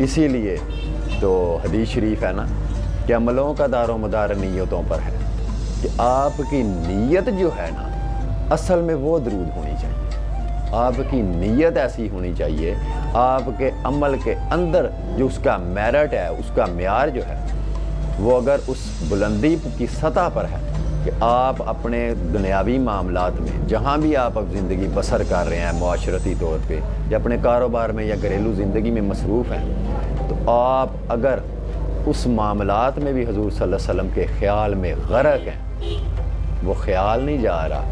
اسی لیے تو حدیث شریف ہے نا کہ عملوں کا دار و مدار نیتوں پر ہے، کہ آپ کی نیت جو ہے نا اصل میں وہ درود ہونی چاہیے، آپ کی نیت ایسی ہونی چاہیے، آپ کے عمل کے اندر جو اس کا میرٹ ہے، اس کا معیار جو ہے وہ اگر اس بلندی کی سطح پر ہے کہ آپ اپنے دنیاوی معاملات میں جہاں بھی آپ اب زندگی بسر کر رہے ہیں معاشرتی طور پہ یا اپنے کاروبار میں یا گھریلو زندگی میں مصروف ہیں، تو آپ اگر اس معاملات میں بھی حضور صلی اللہ علیہ وسلم کے خیال میں غرق ہیں، وہ خیال نہیں جا رہا،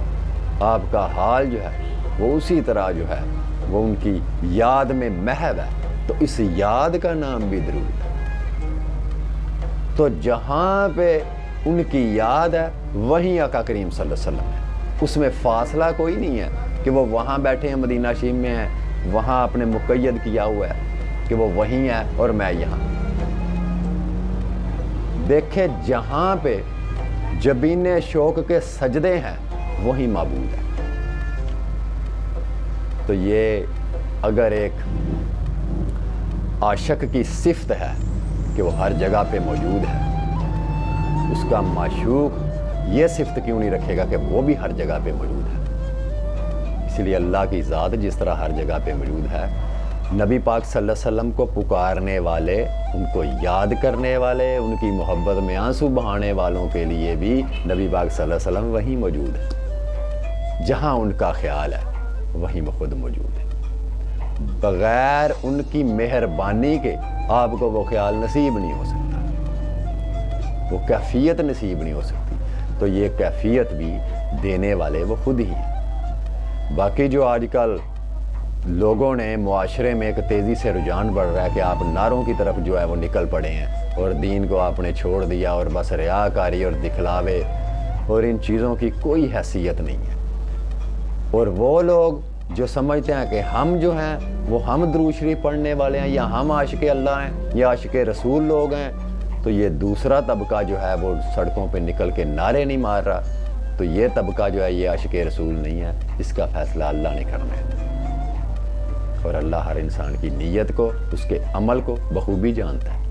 آپ کا حال جو ہے وہ اسی طرح جو ہے وہ ان کی یاد میں محو ہے، تو اس یاد کا نام بھی درود ہے۔ تو جہاں پہ ان کی یاد ہے وہیں آقا کریم صلی اللہ علیہ وسلم ہے، اس میں فاصلہ کوئی نہیں ہے کہ وہ وہاں بیٹھے ہیں مدینہ شریف میں ہیں، وہاں اپنے مقید کیا ہوا ہے کہ وہ وہیں ہے اور میں یہاں۔ دیکھیں جہاں پہ جبین شوق کے سجدے ہیں وہیں معبود ہے۔ تو یہ اگر ایک عاشق کی صفت ہے کہ وہ ہر جگہ پہ موجود ہے، اس کا معشوق یہ صفت کیوں نہیں رکھے گا کہ وہ بھی ہر جگہ پہ موجود ہے؟ اس لیے اللہ کی ذات جس طرح ہر جگہ پہ موجود ہے، نبی پاک صلی اللہ علیہ وسلم کو پکارنے والے، ان کو یاد کرنے والے، ان کی محبت میں آنسو بہانے والوں کے لیے بھی نبی پاک صلی اللہ علیہ وسلم وہیں موجود ہے، جہاں ان کا خیال ہے وہیں وہ خود موجود ہے۔ بغیر ان کی مہربانی کے آپ کو وہ خیال نصیب نہیں ہو سکتا، وہ کیفیت نصیب نہیں ہو سکتی، تو یہ کیفیت بھی دینے والے وہ خود ہی ہیں۔ باقی جو آج کل لوگوں نے معاشرے میں ایک تیزی سے رجحان بڑھ رہا ہے کہ آپ نعروں کی طرف جو ہے وہ نکل پڑے ہیں اور دین کو آپ نے چھوڑ دیا اور بس ریاکاری اور دکھلاوے اور ان چیزوں کی کوئی حیثیت نہیں ہے، اور وہ لوگ جو سمجھتے ہیں کہ ہم جو ہیں وہ ہم درود شریف پڑھنے والے ہیں یا ہم عاشق اللہ ہیں یا عاشق رسول لوگ ہیں، تو یہ دوسرا طبقہ جو ہے وہ سڑکوں پہ نکل کے نعرے نہیں مار رہا، تو یہ طبقہ جو ہے یہ عاشق رسول نہیں ہے، اس کا فیصلہ اللہ نے کرنا ہے، اور اللہ ہر انسان کی نیت کو، اس کے عمل کو بخوبی جانتا ہے۔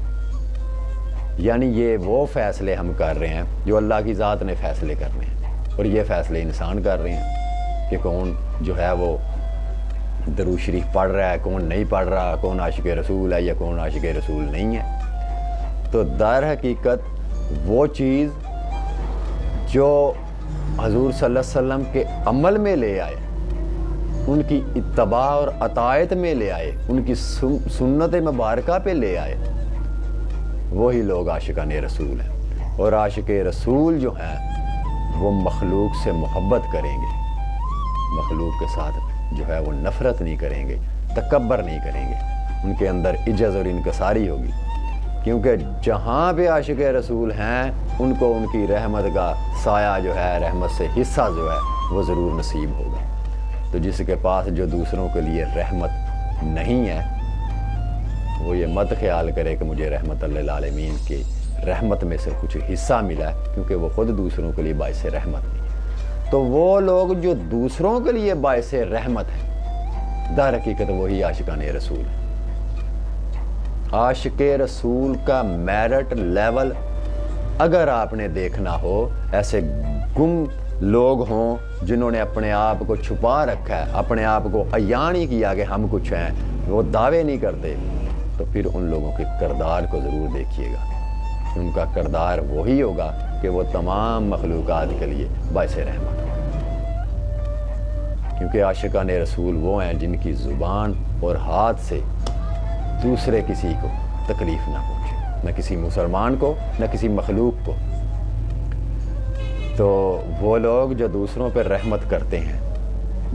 یعنی یہ وہ فیصلے ہم کر رہے ہیں جو اللہ کی ذات نے فیصلے کرنے ہیں، اور یہ فیصلے انسان کر رہے ہیں کہ کون جو ہے وہ درود شریف پڑھ رہا ہے، کون نہیں پڑھ رہا، کون عاشق رسول ہے یا کون عاشق رسول نہیں ہے۔ تو در حقیقت وہ چیز جو حضور صلی اللہ علیہ وسلم کے عمل میں لے آئے، ان کی اتباع اور اطاعت میں لے آئے، ان کی سنت مبارکہ پہ لے آئے، وہی لوگ عاشقان رسول ہیں۔ اور عاشق رسول جو ہیں وہ مخلوق سے محبت کریں گے، مخلوق کے ساتھ جو ہے وہ نفرت نہیں کریں گے، تکبر نہیں کریں گے، ان کے اندر عجز اور انکساری ہوگی، کیونکہ جہاں پہ عاشق رسول ہیں ان کو ان کی رحمت کا سایہ جو ہے، رحمت سے حصہ جو ہے وہ ضرور نصیب ہوگا۔ تو جس کے پاس جو دوسروں کے لیے رحمت نہیں ہے وہ یہ مت خیال کرے کہ مجھے رحمت للعالمین کی رحمت میں سے کچھ حصہ ملا ہے، کیونکہ وہ خود دوسروں کے لیے باعث رحمت نہیں ہے۔ تو وہ لوگ جو دوسروں کے لیے باعث رحمت ہیں، در حقیقت وہی عاشقان رسول ہیں۔ عاشق رسول کا میرٹ لیول اگر آپ نے دیکھنا ہو، ایسے گم لوگ ہوں جنہوں نے اپنے آپ کو چھپا رکھا ہے، اپنے آپ کو عیان ہی کیا کہ ہم کچھ ہیں، وہ دعوے نہیں کرتے، تو پھر ان لوگوں کے کردار کو ضرور دیکھیے گا۔ ان کا کردار وہی ہوگا کہ وہ تمام مخلوقات کے لیے باعث رحمت ہو، کیونکہ عاشقان رسول وہ ہیں جن کی زبان اور ہاتھ سے دوسرے کسی کو تکلیف نہ پہنچے، نہ کسی مسلمان کو نہ کسی مخلوق کو۔ تو وہ لوگ جو دوسروں پر رحمت کرتے ہیں،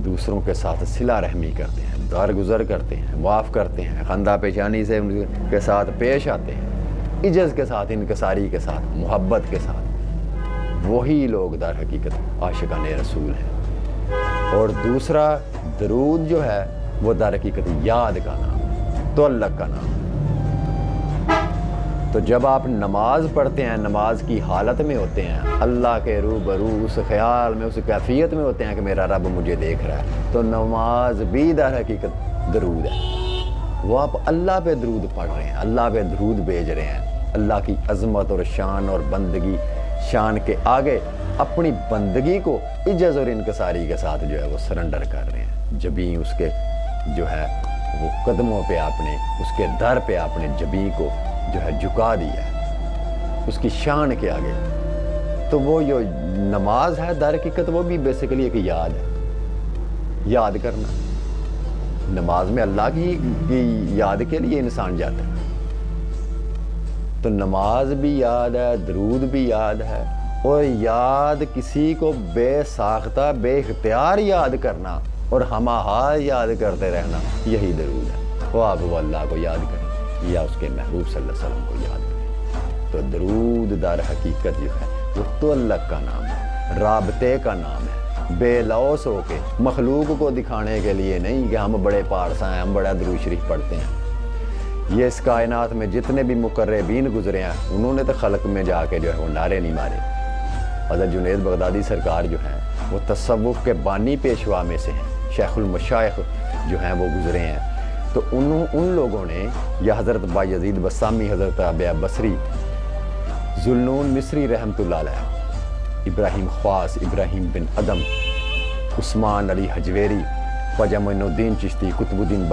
دوسروں کے ساتھ صلہ رحمی کرتے ہیں، درگزر کرتے ہیں، معاف کرتے ہیں، خندہ پیشانی سے ان کے ساتھ پیش آتے ہیں، عجز کے ساتھ، انکساری کے ساتھ، محبت کے ساتھ، وہی لوگ در حقیقت عاشقان رسول ہیں۔ اور دوسرا درود جو ہے وہ در حقیقت یاد کا نام، تعلق کا نام۔ تو جب آپ نماز پڑھتے ہیں، نماز کی حالت میں ہوتے ہیں، اللہ کے روبرو اس خیال میں، اس کیفیت میں ہوتے ہیں کہ میرا رب مجھے دیکھ رہا ہے، تو نماز بھی در حقیقت درود ہے۔ وہ آپ اللہ پہ درود پڑھ رہے ہیں، اللہ پہ درود بھیج رہے ہیں، اللہ کی عظمت اور شان اور بندگی شان کے آگے اپنی بندگی کو عجز اور انکساری کے ساتھ جو ہے وہ سرنڈر کر رہے ہیں۔ جبیں اس کے جو ہے وہ قدموں پہ آپ نے، اس کے در پہ آپ نے جبیں کو جو ہے جھکا دیا ہے اس کی شان کے آگے۔ تو وہ جو نماز ہے در حقیقت وہ بھی بیسیکلی ایک یاد ہے، یاد کرنا۔ نماز میں اللہ کی یاد کے لیے انسان جاتا ہے، تو نماز بھی یاد ہے، درود بھی یاد ہے، اور یاد کسی کو بے ساختہ بے اختیار یاد کرنا اور ہمہ حال یاد کرتے رہنا، یہی درود ہے۔ وہ آپ وہ اللہ کو یاد کریں یا اس کے محبوب صلی اللہ علیہ وسلم کو یاد کریں۔ تو درود در حقیقت جو ہے وہ تو اللہ کا نام ہے، رابطے کا نام ہے، بے لوث ہو کے، مخلوق کو دکھانے کے لیے نہیں کہ ہم بڑے پارسا ہیں، ہم بڑا درود شریف پڑھتے ہیں۔ یہ اس کائنات میں جتنے بھی مقربین گزرے ہیں انہوں نے تو خلق میں جا کے جو ہے وہ نعرے نہیں مارے۔ حضرت جنید بغدادی سرکار جو ہیں وہ تصوف کے بانی پیشوا میں سے ہیں، شیخ المشائخ جو ہیں وہ گزرے ہیں۔ تو ان لوگوں نے، یا حضرت بایزید بسطامی، حضرت رابعہ بصری، ذوالنون مصری رحمۃ اللہ علیہ، ابراہیم خواص، ابراہیم بن ادم، عثمان علی حجویری، خواجہ معین الدین چشتی، قطب الدین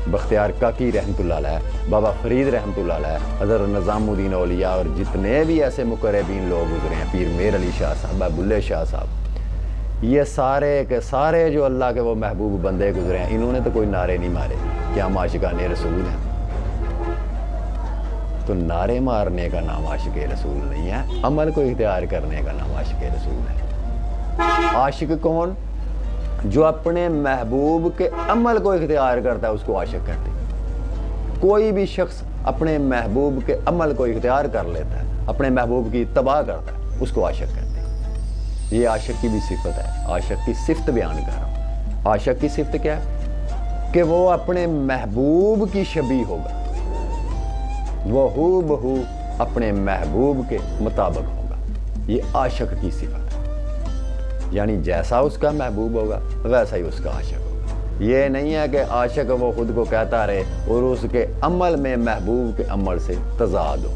بختیار کاکی رحمۃ اللہ علیہ، بابا فرید رحمۃ اللہ علیہ، حضرت نظام الدین اولیاء، اور جتنے بھی ایسے مقربین لوگ گزرے ہیں، پیر میر علی شاہ صاحب، بلے شاہ صاحب، یہ سارے کے سارے جو اللہ کے وہ محبوب بندے گزرے ہیں، انہوں نے تو کوئی نعرے نہیں مارے کہ ہم عاشقان رسول ہیں۔ تو نعرے مارنے کا نام عاشق رسول نہیں ہے، عمل کو اختیار کرنے کا نام عاشق رسول ہے۔ عاشق کون؟ جو اپنے محبوب کے عمل کو اختیار کرتا ہے اس کو عاشق کہتے ہیں۔ کوئی بھی شخص اپنے محبوب کے عمل کو اختیار کر لیتا ہے، اپنے محبوب کی اتباع کرتا ہے، اس کو عاشق کہتے ہیں۔ یہ عاشق کی بھی صفت ہے، عاشق کی صفت بیان کر رہا ہوں۔ عاشق کی صفت کیا ہے؟ کہ وہ اپنے محبوب کی شبیہ ہوگا، وہ ہو بہو اپنے محبوب کے مطابق ہوگا، یہ عاشق کی صفت ہے۔ یعنی جیسا اس کا محبوب ہوگا ویسا ہی اس کا عاشق ہوگا۔ یہ نہیں ہے کہ عاشق وہ خود کو کہتا رہے اور اس کے عمل میں محبوب کے عمل سے تضاد ہو،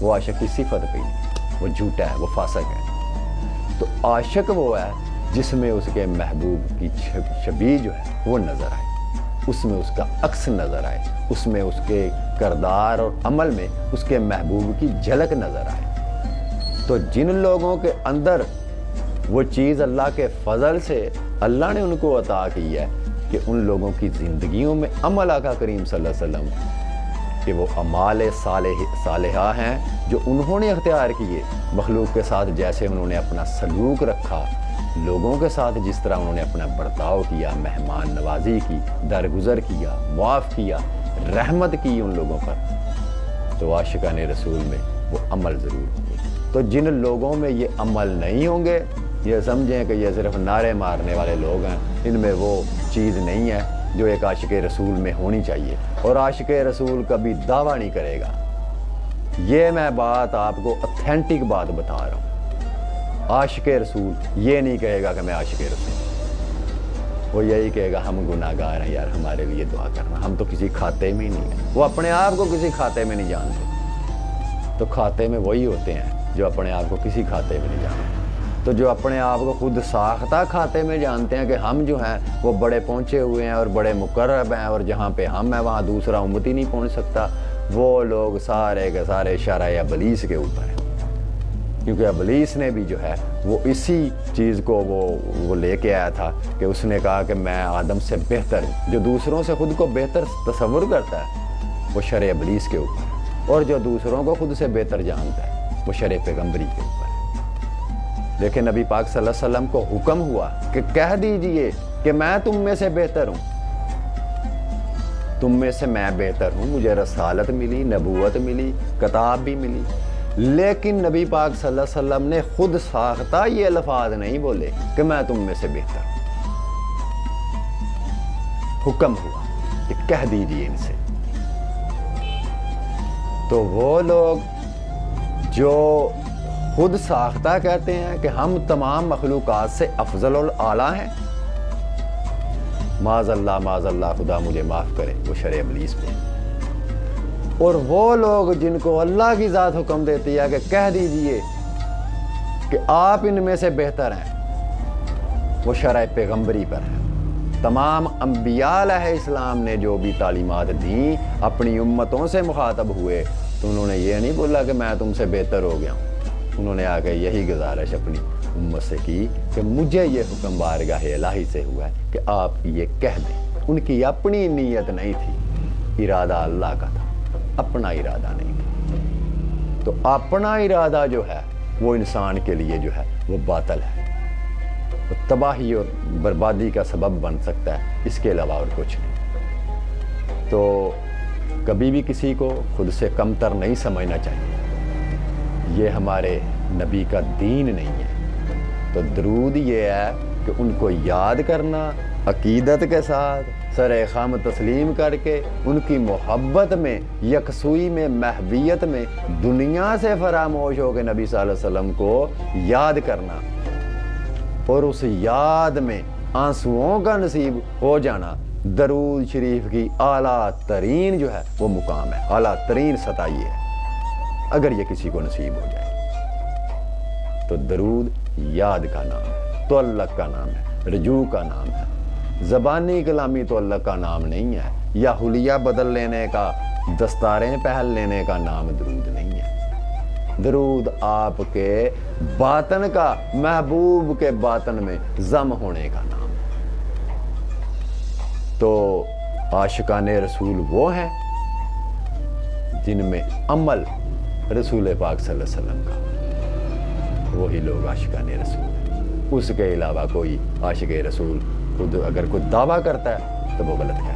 وہ عاشق کی صفت پہ نہیں، وہ جھوٹا ہے، وہ فاسق ہے۔ تو عاشق وہ ہے جس میں اس کے محبوب کی شبیہ جو ہے وہ نظر آئے، اس میں اس کا عکس نظر آئے، اس میں اس کے کردار اور عمل میں اس کے محبوب کی جھلک نظر آئے۔ تو جن لوگوں کے اندر وہ چیز اللہ کے فضل سے اللہ نے ان کو عطا کی ہے کہ ان لوگوں کی زندگیوں میں عمل آقا کریم صلی اللہ علیہ وسلم کہ وہ اعمال صالحہ ہیں جو انہوں نے اختیار کیے، مخلوق کے ساتھ جیسے انہوں نے اپنا سلوک رکھا، لوگوں کے ساتھ جس طرح انہوں نے اپنا برتاؤ کیا، مہمان نوازی کی، درگزر کیا، معاف کیا، رحمت کی ان لوگوں پر، تو عاشقان رسول میں وہ عمل ضرور ہوں گے۔ تو جن لوگوں میں یہ عمل نہیں ہوں گے، یہ سمجھیں کہ یہ صرف نعرے مارنے والے لوگ ہیں، ان میں وہ چیز نہیں ہے جو ایک عاشق رسول میں ہونی چاہیے، اور عاشق رسول کبھی دعویٰ نہیں کرے گا۔ یہ میں بات آپ کو اتھینٹک بات بتا رہا ہوں، عاشق رسول یہ نہیں کہے گا کہ میں عاشق رسول ہوں، وہ یہی کہے گا ہم گناہ گار ہیں یار، ہمارے لیے دعا کرنا، ہم تو کسی کھاتے میں ہی نہیں ہیں۔ وہ اپنے آپ کو کسی کھاتے میں نہیں جانتے، تو کھاتے میں وہی ہوتے ہیں جو اپنے آپ کو کسی کھاتے میں نہیں جانتے۔ تو جو اپنے آپ کو خود ساختہ کھاتے میں جانتے ہیں کہ ہم جو ہیں وہ بڑے پہنچے ہوئے ہیں اور بڑے مقرب ہیں، اور جہاں پہ ہم ہیں وہاں دوسرا امتی نہیں پہنچ سکتا، وہ لوگ سارے کے سارے شرع ابلیس کے اوپر ہیں، کیونکہ ابلیس نے بھی جو ہے وہ اسی چیز کو وہ لے کے آیا تھا کہ اس نے کہا کہ میں آدم سے بہتر ہوں۔ جو دوسروں سے خود کو بہتر تصور کرتا ہے وہ شرع ابلیس کے اوپر ہے، اور جو دوسروں کو خود سے بہتر جانتا ہے وہ شرع پیغمبری کے اوپر ہے۔ لیکن نبی پاک صلی اللہ علیہ وسلم کو حکم ہوا کہ کہہ دیجئے کہ میں تم میں سے بہتر ہوں، تم میں سے میں بہتر ہوں، مجھے رسالت ملی، نبوت ملی، کتاب بھی ملی، لیکن نبی پاک صلی اللہ علیہ وسلم نے خود ساختہ یہ الفاظ نہیں بولے کہ میں تم میں سے بہتر ہوں۔ حکم ہوا کہ کہہ دیجئے ان سے۔ تو وہ لوگ جو خود ساختہ کہتے ہیں کہ ہم تمام مخلوقات سے افضل الاعلیٰ ہیں، معاذ اللہ خدا مجھے معاف کرے وہ شرع ابلیس پہ۔ اور وہ لوگ جن کو اللہ کی ذات حکم دیتی ہے کہ کہہ دیجئے کہ آپ ان میں سے بہتر ہیں، وہ شرع پیغمبری پر ہے۔ تمام انبیاء علیہ السلام نے جو بھی تعلیمات دیں اپنی امتوں سے مخاطب ہوئے تو انہوں نے یہ نہیں بولا کہ میں تم سے بہتر ہو گیا ہوں، انہوں نے آ کے یہی گزارش اپنی امت سے کی کہ مجھے یہ حکم بارگاہ الہی سے ہوا ہے کہ آپ یہ کہہ دیں۔ ان کی اپنی نیت نہیں تھی، ارادہ اللہ کا تھا، اپنا ارادہ نہیں تھا۔ تو اپنا ارادہ جو ہے وہ انسان کے لیے جو ہے وہ باطل ہے، وہ تباہی اور بربادی کا سبب بن سکتا ہے، اس کے علاوہ اور کچھ نہیں۔ تو کبھی بھی کسی کو خود سے کمتر نہیں سمجھنا چاہیے، یہ ہمارے نبی کا دین نہیں ہے۔ تو درود یہ ہے کہ ان کو یاد کرنا عقیدت کے ساتھ سر خم تسلیم کر کے ان کی محبت میں، یکسوئی میں، محبیت میں دنیا سے فراموش ہو کے نبی صلی اللہ علیہ وسلم کو یاد کرنا، اور اس یاد میں آنسوؤں کا نصیب ہو جانا درود شریف کی اعلیٰ ترین جو ہے وہ مقام ہے، اعلیٰ ترین سطح یہ ہے اگر یہ کسی کو نصیب ہو جائے۔ تو درود یاد کا نام ہے، تعلق کا نام ہے، رجوع کا نام ہے، زبانی کلامی تعلق کا نام نہیں ہے، یا حلیہ بدل لینے کا، دستاریں پہن لینے کا نام درود نہیں ہے۔ درود آپ کے باطن کا، محبوب کے باطن میں ضم ہونے کا نام ہے۔ تو عاشقان رسول وہ ہیں جن میں عمل رسول پاک صلی اللہ علیہ وسلم کا، وہی لوگ عاشقان رسول ہیں۔ اس کے علاوہ کوئی عاشق رسول خود اگر کوئی دعویٰ کرتا ہے تو وہ غلط ہے۔